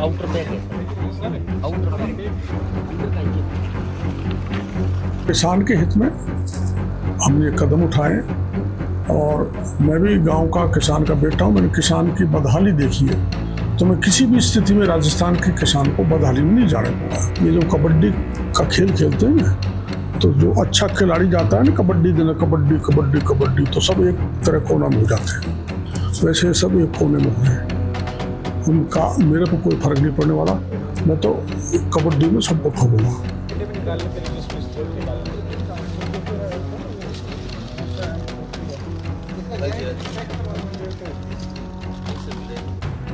Outer bag है sir, outer bag अंदर का ये। किसान के हित में हमने ये कदम उठाए और मैं भी गांव का किसान का बेटा हूं। मैंने किसान की बदहाली देखी है, तो मैं किसी भी स्थिति में राजस्थान के किसान को बदहाली में नहीं जाने दूंगा। ये जो कबड्डी का खेल खेलते हैं ना, तो जो अच्छा खिलाड़ी जाता है ना कबड्डी देना, कबड्डी कबड्डी कबड्डी, तो सब एक तरह कोना में हो जाते हैं। वैसे सब एक कोने में हो गए। उनका मेरे को कोई फर्क नहीं पड़ने वाला। मैं तो कबड्डी में सबको ठोकूंगा।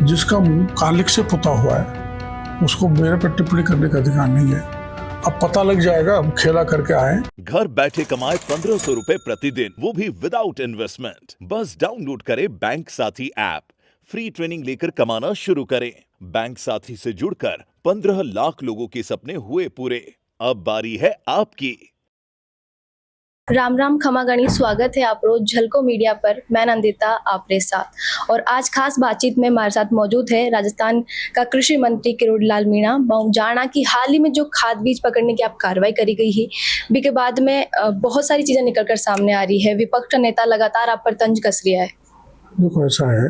जिसका मुंह कालिक से पुता हुआ है उसको मेरे पर टिप्पणी करने का अधिकार नहीं है। अब पता लग जाएगा, हम खेला करके आए। घर बैठे कमाए 1500 रुपए प्रतिदिन, वो भी विदाउट इन्वेस्टमेंट। बस डाउनलोड करें बैंक साथी ऐप, फ्री ट्रेनिंग लेकर कमाना शुरू करें। बैंक साथी से जुड़कर 15 लाख लोगों के सपने हुए पूरे। अब बारी है आपकी। राम राम खमा गणी, स्वागत है आप रोज झलको मीडिया पर। मैं नंदिता आपरे साथ, और आज खास बातचीत में हमारे साथ मौजूद है राजस्थान का कृषि मंत्री किरोड़ीलाल मीणा। जाना कि हाल ही में जो खाद बीज पकड़ने की आप कार्रवाई करी गई है, बी के बाद में बहुत सारी चीजें निकलकर सामने आ रही है। विपक्ष का नेता लगातार आप पर तंज कस रहा है। देखो ऐसा है,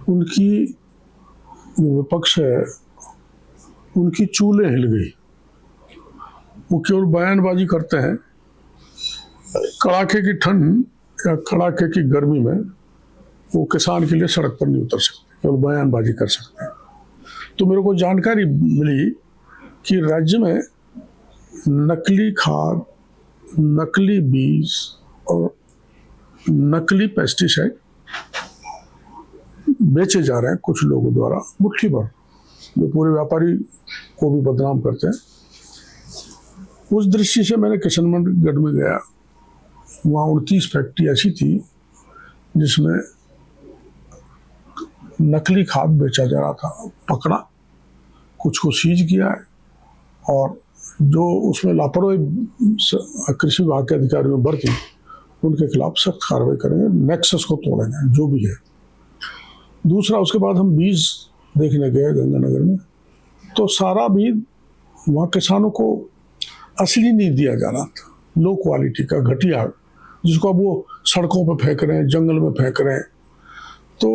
उनकी जो विपक्ष है उनकी चूलें हिल गई। वो केवल बयानबाजी करते हैं। कड़ाके की ठंड या कड़ाके की गर्मी में वो किसान के लिए सड़क पर नहीं उतर सकते, केवल बयानबाजी कर सकते हैं। तो मेरे को जानकारी मिली कि राज्य में नकली खाद, नकली बीज और नकली पेस्टिसाइड बेचे जा रहे हैं कुछ लोगों द्वारा, मुट्ठी भर, जो पूरे व्यापारी को भी बदनाम करते हैं। उस दृष्टि से मैंने किशनगढ़ में गया। वहाँ 29 फैक्ट्री ऐसी थी जिसमें नकली खाद बेचा जा रहा था। पकड़ा, कुछ को सीज किया है, और जो उसमें लापरवाही कृषि विभाग के अधिकारियों ने बरती उनके खिलाफ सख्त कार्रवाई करेंगे, नेक्सस को तोड़ेंगे जो भी है। दूसरा, उसके बाद हम बीज देखने गए गंगानगर में, तो सारा बीज वहाँ किसानों को असली नहीं दिया जा रहा था, लो क्वालिटी का घटिया, जिसको अब वो सड़कों पर फेंक रहे हैं, जंगल में फेंक रहे हैं। तो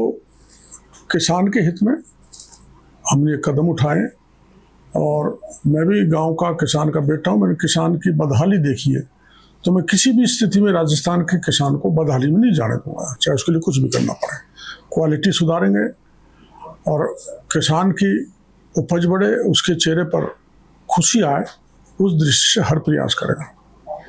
किसान के हित में हमने कदम उठाए और मैं भी गांव का किसान का बेटा हूं। मैंने किसान की बदहाली देखी है, तो मैं किसी भी स्थिति में राजस्थान के किसान को बदहाली में नहीं जाने दूंगा, चाहे उसके लिए कुछ भी करना पड़े। क्वालिटी सुधारेंगे और किसान की उपज बढ़े, उसके चेहरे पर खुशी आए, उस दृष्टि से हर प्रयास करेगा।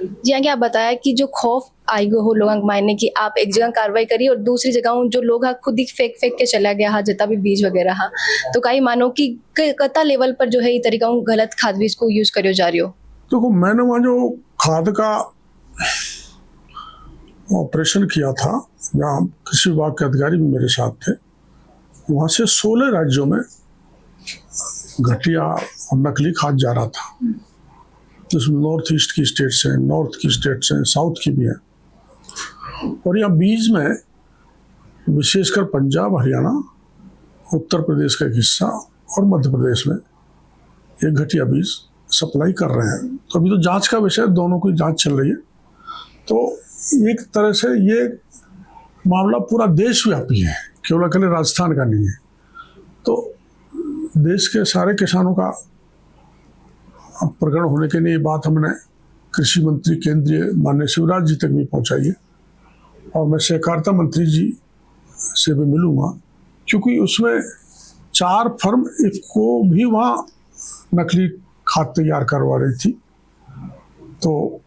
जी हाँ, आप बताया कि जो खौफ आई हो लोगों के मायने की आप एक जगह कार्रवाई करी और दूसरी जगह जो लोग खुद ही फेंक के चला गया हाँ जितना भी बीज वगैरह हाँ, तो कई मानो कि कता लेवल पर जो है ये तरीका गलत खाद बीज को यूज करो जा रही हो। देखो, मैंने वहाँ जो खाद का ऑपरेशन किया था, जहाँ कृषि विभाग के अधिकारी भी मेरे साथ थे, वहाँ से 16 राज्यों में घटिया और नकली खाद जा रहा था, जिसमें नॉर्थ ईस्ट की स्टेट्स हैं, नॉर्थ की स्टेट्स हैं, साउथ की भी हैं। और यहाँ बीज में विशेषकर पंजाब, हरियाणा, उत्तर प्रदेश का एक हिस्सा और मध्य प्रदेश में ये घटिया बीज सप्लाई कर रहे हैं। तो अभी तो जांच का विषय, दोनों की जांच चल रही है। तो एक तरह से ये मामला पूरा देशव्यापी है, केवल अकेले राजस्थान का नहीं है। तो देश के सारे किसानों का प्रकरण होने के लिए ये बात हमने कृषि मंत्री केंद्रीय माननीय शिवराज जी तक भी पहुंचाई है, और मैं सहकारिता मंत्री जी से भी मिलूंगा, क्योंकि उसमें 4 फर्म इफको भी वहाँ नकली खाद तैयार करवा रही थी। तो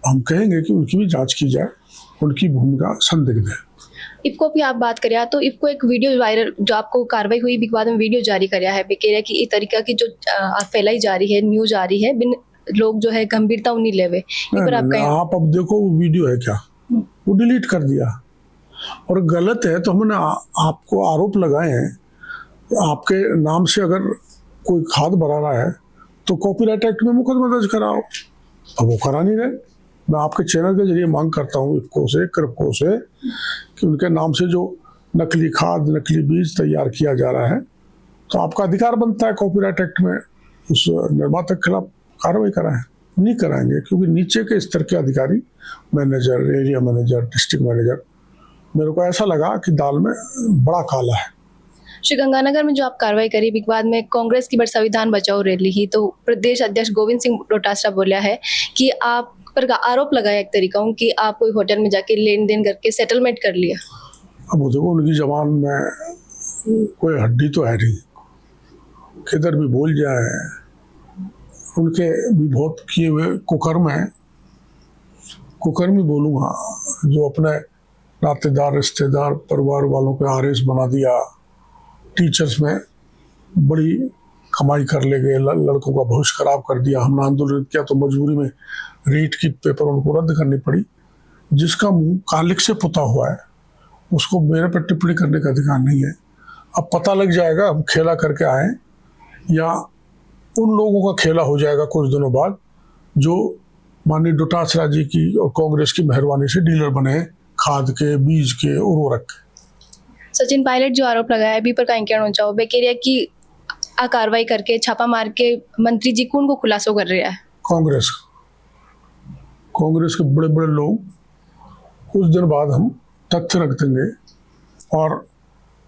हम कहेंगे कि उनकी भी जांच की जाए, उनकी भूमिका संदिग्ध है। इफको की आप बात करिए तो इफको एक वीडियो वायरल, जो आपको कार्रवाई हुई के बाद में वीडियो जारी कराया है, कह रहा है कि इस तरीका की जो फैलाई जा रही है, न्यूज आ रही है, बिन लोग जो है गंभीरता नहीं लेवे। आप अब देखो वो वीडियो है क्या, वो डिलीट कर दिया, और गलत है तो हमने आपको आरोप लगाए हैं। आपके नाम से अगर कोई खाद बना रहा है तो कॉपीराइट एक्ट में मुकदमा दर्ज कराओ। अब वो करा नहीं रहे। मैं आपके चैनल के जरिए मांग करता हूँ इफको से, कृपको से, कि उनके नाम से जो नकली खाद, नकली बीज तैयार किया जा रहा है, तो आपका अधिकार बनता है कॉपीराइट एक्ट में उस निर्माता के खिलाफ कार्रवाई कराएं। नहीं कराएंगे क्योंकि नीचे के स्तर के अधिकारी, manager, area manager, district manager, मेरे को ऐसा लगा कि दाल में बड़ा काला है। श्रीगंगानगर में जो आप कार्रवाई करी, विक बाद में कांग्रेस की बड़ी संविधान बचाओ रैली ही, तो प्रदेश अध्यक्ष गोविंद सिंह डोटासरा बोला है कि आप पर आरोप लगाया एक तरीका हूँ कि आप कोई होटल में जाके लेन देन करके सेटलमेंट कर लिया। अब वो देखो, उनकी जबान में कोई हड्डी तो है नहीं, किधर भी बोल जाए। उनके भी बहुत किए हुए कुकर्म है, कुकर्म ही बोलूँगा, जो अपने नातेदार, रिश्तेदार, परिवार वालों को आरएस बना दिया, टीचर्स में बड़ी कमाई कर ले गए, लड़कों का भविष्य खराब कर दिया। हमने आंदोलन किया तो मजबूरी में रीट की पेपर उनको रद्द करनी पड़ी। जिसका मुंह कालिक से पुता हुआ है उसको मेरे पर टिप्पणी करने का अधिकार नहीं है। अब पता लग जाएगा हम खेला करके आए या उन लोगों का खेला हो जाएगा कुछ दिनों बाद जो माननीय डोटासरा जी की और कांग्रेस की मेहरबानी से डीलर बने हैं खाद के, बीज के, उर्वरक के। सचिन पायलट जो आरोप लगाया बी पर कहीं कहना चाहो बेकेरिया की आ कार्रवाई करके छापा मार के मंत्री जी कौन को खुलासो कर रहा है? कांग्रेस के बड़े बड़े लोग। कुछ दिन बाद हम तथ्य रख देंगे और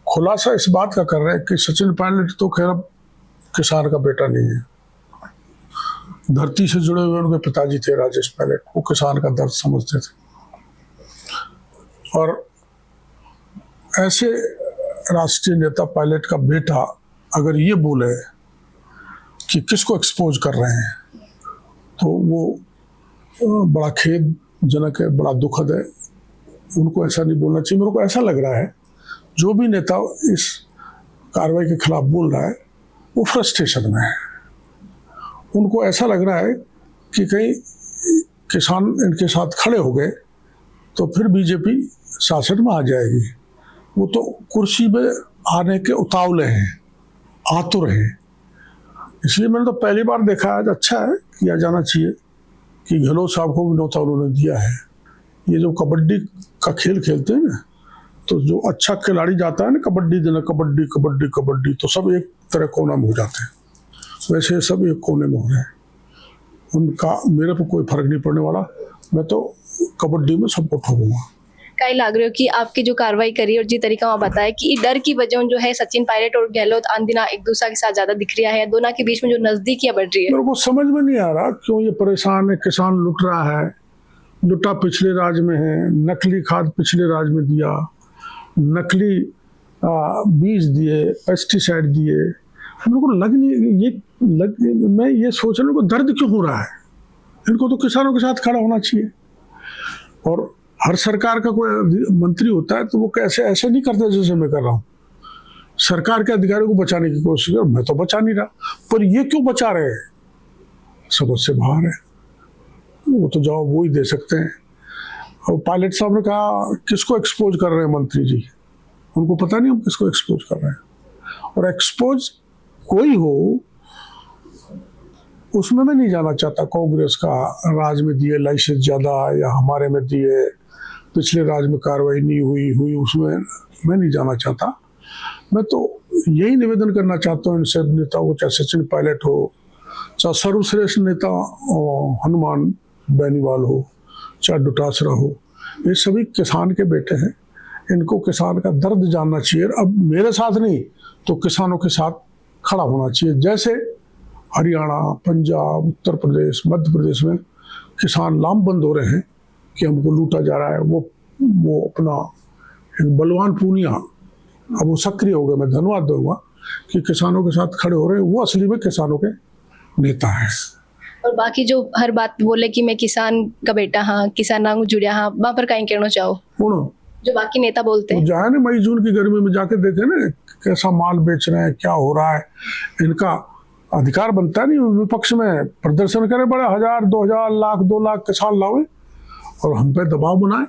खुलासा इस बात का कर रहे हैं कि सचिन पायलट तो खैर किसान का बेटा नहीं है। धरती से जुड़े हुए उनके पिताजी थे राजेश पायलट, वो किसान का दर्द समझते थे। और ऐसे राष्ट्रीय नेता पायलट का बेटा अगर ये बोले कि किसको एक्सपोज कर रहे हैं तो वो बड़ा खेदजनक है, बड़ा दुखद है। उनको ऐसा नहीं बोलना चाहिए। मेरे को ऐसा लग रहा है जो भी नेता इस कार्रवाई के खिलाफ बोल रहा है वो फ्रस्ट्रेशन में है। उनको ऐसा लग रहा है कि कहीं किसान इनके साथ खड़े हो गए तो फिर बीजेपी शासन में आ जाएगी। वो तो कुर्सी पे आने के उतावले हैं, आतुर हैं। इसलिए मैंने तो पहली बार देखा है, अच्छा है, किया जाना चाहिए कि गहलोत साहब को भी न्योता उन्होंने दिया है। ये जो कबड्डी का खेल खेलते हैं ना, तो जो अच्छा खिलाड़ी जाता है ना कबड्डी देना, कबड्डी कबड्डी कबड्डी, तो सब एक तरह कोना में हो जाते हैं। वैसे सब एक कोने में हो रहे हैं। उनका मेरे पर कोई फर्क नहीं पड़ने वाला। मैं तो कबड्डी में सबको ठोकूंगा। कई लाग रहे हो कि आपकी जो कार्रवाई करी और जिस तरीका वहाँ बताया कि डर की वजह जो है सचिन पायलट और गहलोत आंदिना एक दूसरे के साथ ज्यादा दिख रहा है, दोनों के बीच में जो नजदीकियां बढ़ रही है। मेरे को समझ में नहीं आ रहा क्यों ये परेशान है। किसान लुट रहा है, लुटा पिछले राज में है, नकली खाद पिछले राज में दिया, नकली बीज दिए, पेस्टिसाइड दिए। मेरे को मैं ये सोच रहा हूँ दर्द क्यों हो रहा है। इनको तो किसानों के साथ खड़ा होना चाहिए। और हर सरकार का कोई मंत्री होता है तो वो कैसे ऐसे नहीं करता जैसे मैं कर रहा हूँ। सरकार के अधिकारियों को बचाने की कोशिश कर, मैं तो बचा नहीं रहा, पर ये क्यों बचा रहे हैं समझ से बाहर है। वो तो जवाब वो ही दे सकते हैं। और पायलट साहब ने कहा किसको एक्सपोज कर रहे हैं मंत्री जी, उनको पता नहीं हम किसको एक्सपोज कर रहे हैं। और एक्सपोज कोई हो उसमें मैं नहीं जाना चाहता। कांग्रेस का राज में दिए लाइसेंस ज्यादा या हमारे में दिए, पिछले राज में कार्रवाई नहीं हुई उसमें मैं नहीं जाना चाहता। मैं तो यही निवेदन करना चाहता हूँ इन सब नेताओं, चाहे सचिन पायलट हो, चाहे सर्वश्रेष्ठ नेता हनुमान बेनीवाल हो, चाहे डोटासरा हो, ये सभी किसान के बेटे हैं। इनको किसान का दर्द जानना चाहिए। अब मेरे साथ नहीं तो किसानों के साथ खड़ा होना चाहिए। जैसे हरियाणा, पंजाब, उत्तर प्रदेश, मध्य प्रदेश में किसान लामबंद हो रहे हैं कि हमको लूटा जा रहा है। वो अपना एक बलवान पूनिया अब वो सक्रिय हो गए। मैं धन्यवाद दूंगा कि किसानों के साथ खड़े हो रहे हैं। वो असली में किसानों के नेता हैं। और बाकी जो हर बात बोले कि मैं किसान का बेटा हाँ, किसान जुड़िया हाँ, वहाँ पर कहीं कहना चाहो जो बाकी नेता बोलते हैं। जाए ना मई जून की गर्मी में जाके देखे ना कैसा माल बेच रहे हैं, क्या हो रहा है। इनका अधिकार बनता नहीं विपक्ष में प्रदर्शन करे, बड़े 1000, 2000, लाख, 2 लाख किसान लावे और हम पे दबाव बनाए।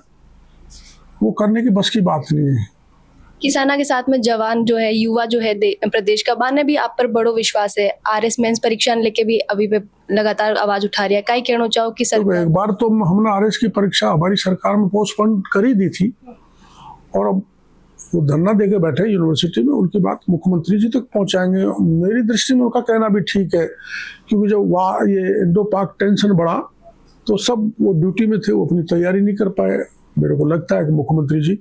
वो करने की बस की बात नहीं है। किसाना के साथ में जवान जो है, युवा जो है प्रदेश का, बाने भी आप पर बड़ो विश्वास है। आरएस मेंस परीक्षा लेके भी अभी पे लगातार आवाज उठा रही है। कई कहना चाहो कि तो एक बार तो हमने आरएस की परीक्षा हमारी सरकार में पोस्टपोन कर ही दी थी और अब वो धरना देके बैठे यूनिवर्सिटी में, उनकी बात मुख्यमंत्री जी तक पहुंचाएंगे। मेरी दृष्टि में उनका कहना भी ठीक है, क्योंकि जब वहाँ ये इंडो पाक टेंशन बढ़ा तो सब वो ड्यूटी में थे, वो अपनी तैयारी नहीं कर पाए। मेरे को लगता है कि मुख्यमंत्री जी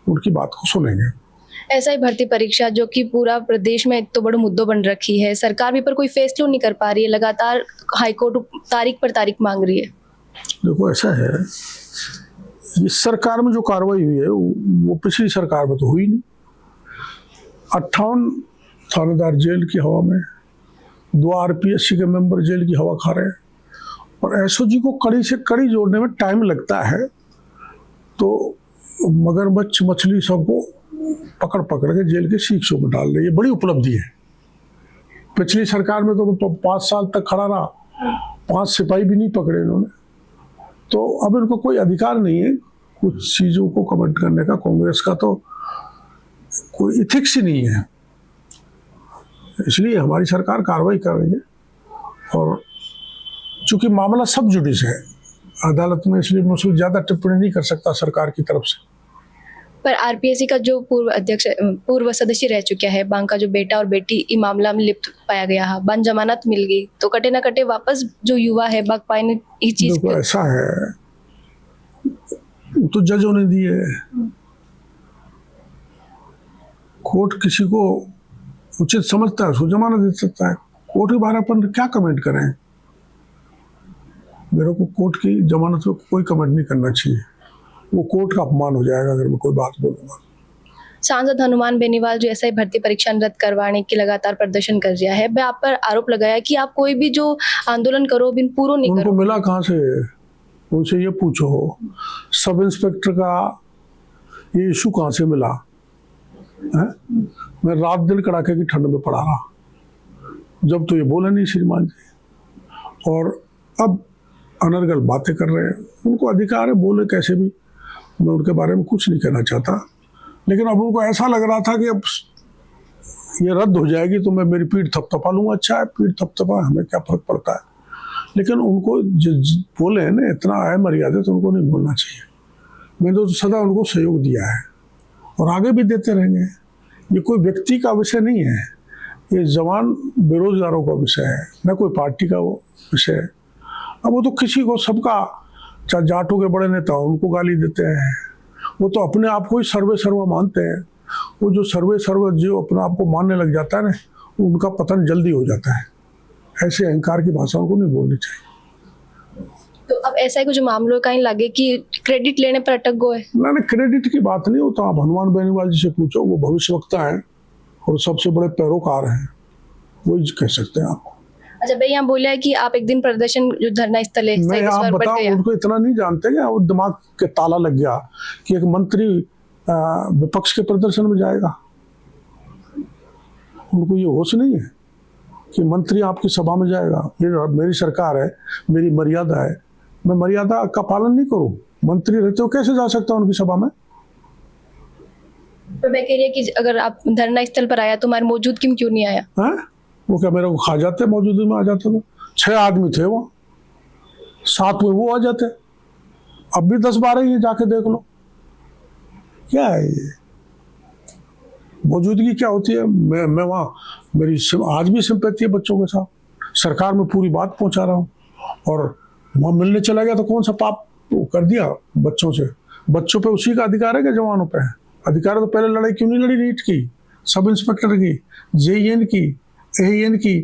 उनकी बात को सुनेंगे। ऐसा ही भर्ती परीक्षा जो कि पूरा प्रदेश में एक तो बड़ा मुद्दा बन रखी है, सरकार भी पर कोई फैसला नहीं कर पा रही है, लगातार हाईकोर्ट तारीख पर तारीख मांग रही है। देखो ऐसा है, इस सरकार में जो कार्रवाई हुई है वो पिछली सरकार में तो हुई नहीं। 58 थानेदार जेल की हवा में, 2 RPSC के मेंबर जेल की हवा खा रहे हैं, और SOG को कड़ी से कड़ी जोड़ने में टाइम लगता है। तो मगरमच्छ मछली सबको पकड़ पकड़ के जेल के शीशों में डाल रही है, बड़ी उपलब्धि है। पिछली सरकार में तो 5 साल तक खड़ा रहा, 5 सिपाही भी नहीं पकड़े इन्होंने। तो अब इनको कोई अधिकार नहीं है कुछ चीज़ों को कमेंट करने का। कांग्रेस का तो कोई इथिक्स ही नहीं है, इसलिए हमारी सरकार कार्रवाई कर रही है। और चूंकि मामला सब जुडिस है अदालत में, इसलिए मैं उसमें ज़्यादा टिप्पणी नहीं कर सकता सरकार की तरफ से। पर RPSC का जो पूर्व सदस्य रह चुका है, बांका जो बेटा और बेटी इस मामला में लिप्त पाया गया है, बन जमानत मिल गई, तो कटे ना कटे वापस जो युवा है बाग पाए ने इस चीज को ऐसा है, तो जजों ने दी है। कोर्ट किसी को उचित समझता है उसको जमानत दे सकता है। कोर्ट के बारे में क्या कमेंट करें? मेरे को कोर्ट की जमानत पे कोई कमेंट नहीं करना चाहिए, वो कोर्ट का अपमान हो जाएगा अगर मैं कोई बात बोलूंगा। सांसद हनुमान बेनीवाल जो ऐसा ही भर्ती परीक्षा रद्द करवाने की लगातार प्रदर्शन कर रहा है, वह आप पर आरोप लगाया कि आप कोई भी जो आंदोलन करो बिन पूरा नहीं करो। उनको मिला कहाँ से? उनसे ये पूछो, सब इंस्पेक्टर का ये इशू कहाँ से मिला है? मैं रात दिन कड़ाके की ठंड में पड़ा रहा, जब तो ये बोले नहीं श्रीमान जी, और अब अनर्गल बातें कर रहे हैं। उनको अधिकार है, बोले कैसे भी, मैं उनके बारे में कुछ नहीं कहना चाहता। लेकिन अब उनको ऐसा लग रहा था कि अब ये रद्द हो जाएगी तो मैं मेरी पीठ थपथपा लूँगा। अच्छा है, पीठ थपथपा, हमें क्या फर्क पड़ता है। लेकिन उनको बोले हैं ना, इतना है मर्यादा, तो उनको नहीं बोलना चाहिए। मैंने तो सदा उनको सहयोग दिया है और आगे भी देते रहेंगे। ये कोई व्यक्ति का विषय नहीं है, ये जवान बेरोजगारों का विषय है, न कोई पार्टी का वो विषय है। अब वो तो किसी को, सबका, चाहे जाटों के बड़े नेता उनको गाली देते हैं, वो तो अपने आप को ही सर्वे सर्व मानते हैं। वो जो सर्वे सर्व जो अपने आप को मानने लग जाता है ना, उनका पतन जल्दी हो जाता है। ऐसे अहंकार की भाषा उनको नहीं बोलनी चाहिए। तो अब ऐसा ही कुछ मामलों का ही लगे कि क्रेडिट लेने पर अटक गए? ना, क्रेडिट की बात नहीं होता। आप हनुमान बेनीवाल जी से पूछो, वो भविष्यवक्ता है और सबसे बड़े पैरोकार हैं, वही कह सकते हैं आप। अच्छा भाई, यहाँ बोला है कि आप एक दिन प्रदर्शन जो धरना स्थल है, मैं आप बताऊं, उनको इतना नहीं जानते कि वो दिमाग के ताला लग गया कि एक मंत्री विपक्ष के प्रदर्शन में जाएगा। उनको ये होश नहीं है कि मंत्री आपकी सभा में जाएगा। ये मेरी सरकार है, मेरी मर्यादा है, मैं मर्यादा का पालन नहीं करूं? मंत्री रहते हो कैसे जा सकता हूं उनकी सभा में? तो मैं कह रही है कि अगर आप धरना स्थल पर आया तो हमारे मौजूद क्यों नहीं आया है? वो क्या मेरे को खा जाते? मौजूदगी में आ जाते थे। 6 आदमी थे वो, 7 में वो आ जाते। अब भी 10-12 ही जाके देख लो। क्या है ये मौजूदगी? क्या होती है? मैं वहाँ, मेरी आज भी सिंपैथी है बच्चों के साथ। सरकार में पूरी बात पहुँचा रहा हूँ, और वहाँ मिलने चला गया तो कौन सा पाप कर दिया बच्चों से? बच्चों पे उसी का अधिकार है कि जवानों पे है अधिकार है? तो पहले लड़ाई क्यों नहीं लड़ी नीट की, सब इंस्पेक्टर की, JEN की, AEN की?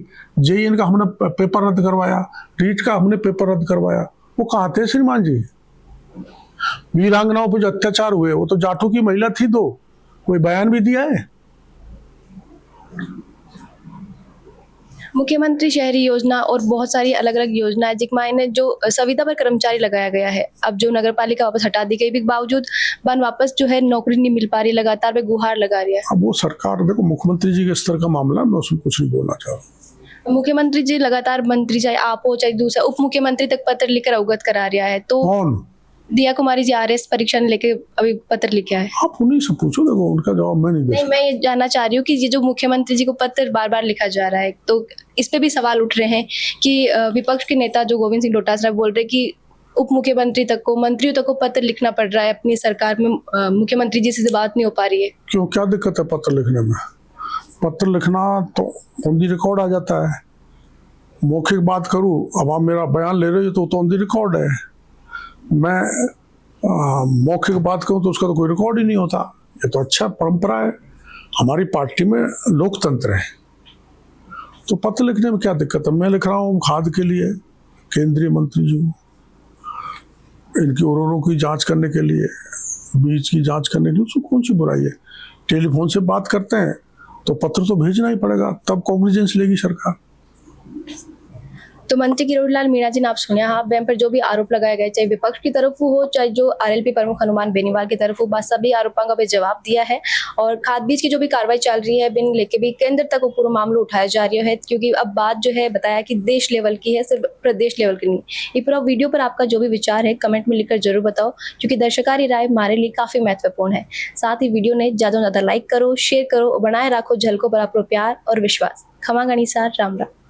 JEN का हमने पेपर रद्द करवाया, नीट का हमने पेपर रद्द करवाया। वो कहाँ थे श्रीमान जी? वीरांगनाओं पर जो अत्याचार हुए, वो तो जाटों की महिला थी, तो कोई बयान भी दिया है? मुख्यमंत्री शहरी योजना और बहुत सारी अलग अलग योजनाएं जिसमें जो संविदा पर कर्मचारी लगाया गया है, अब जो नगर पालिका वापस हटा दी गई भी बावजूद बन वापस जो है नौकरी नहीं मिल पा रही, लगातार वे गुहार लगा रही है। अब वो सरकार, देखो मुख्यमंत्री जी के स्तर का मामला, मैं उसमें कुछ नहीं बोलना चाह रहा। मुख्यमंत्री जी लगातार मंत्री चाहे आप हो चाहे दूसरा उप मुख्यमंत्री तक पत्र लिखकर अवगत करा रहा है। तो कौन? दिया कुमारी जी RS परीक्षा लेके अभी पत्र लिखा है। आप उन्हीं से पूछो, देखो उनका जवाब मैं नहीं दे सकता। मैं ये जानना चाह रही हूँ कि ये जो मुख्यमंत्री जी को पत्र बार बार लिखा जा रहा है, तो इस पे भी सवाल उठ रहे हैं कि विपक्ष के नेता जो गोविंद सिंह डोटासरा बोल रहे कि उप मुख्यमंत्री तक को, मंत्रियों तक को पत्र लिखना पड़ रहा है अपनी सरकार में, मुख्यमंत्री जी से बात नहीं हो पा रही है। क्यों, क्या दिक्कत है पत्र लिखने में? पत्र लिखना तो ऑन दी रिकॉर्ड आ जाता है। मौखिक बात करूं, अब आप मेरा बयान ले रहे हो तो ऑन दी रिकॉर्ड है। मैं मौखिक बात करूं तो उसका तो कोई रिकॉर्ड ही नहीं होता। ये तो अच्छा परंपरा है, हमारी पार्टी में लोकतंत्र है। तो पत्र लिखने में क्या दिक्कत है? मैं लिख रहा हूँ खाद के लिए केंद्रीय मंत्री जी को, इनकी उर्वरकों की जांच करने के लिए, बीज की जांच करने के लिए, उसको कौन सी बुराई है? टेलीफोन से बात करते हैं तो पत्र तो भेजना ही पड़ेगा, तब कॉग्निजेंस लेगी सरकार। तो मंत्री किरोड़ीलाल मीणा जी ने आप सुनिया हाँ वह पर जो भी आरोप लगाए गए, चाहे विपक्ष की तरफ हो चाहे जो आरएलपी प्रमुख हनुमान बेनीवाल की तरफ हो, बस सभी आरोपों का भी जवाब दिया है। और खाद बीज की जो भी कार्रवाई चल रही है बिन लेके भी केंद्र तक वो पूरा मामला उठाया जा रहा है, क्योंकि अब बात जो है बताया कि देश लेवल की है, सिर्फ प्रदेश लेवल की नहीं। ये पूरा वीडियो पर आपका जो भी विचार है कमेंट में लिखकर जरूर बताओ, क्योंकि दर्शकारी राय हमारे लिए काफी महत्वपूर्ण है। साथ ही वीडियो ने ज्यादा से ज्यादा लाइक करो, शेयर करो और बनाए रखो झलको पर अपना प्यार और विश्वास। खमा गणिसा, राम राम।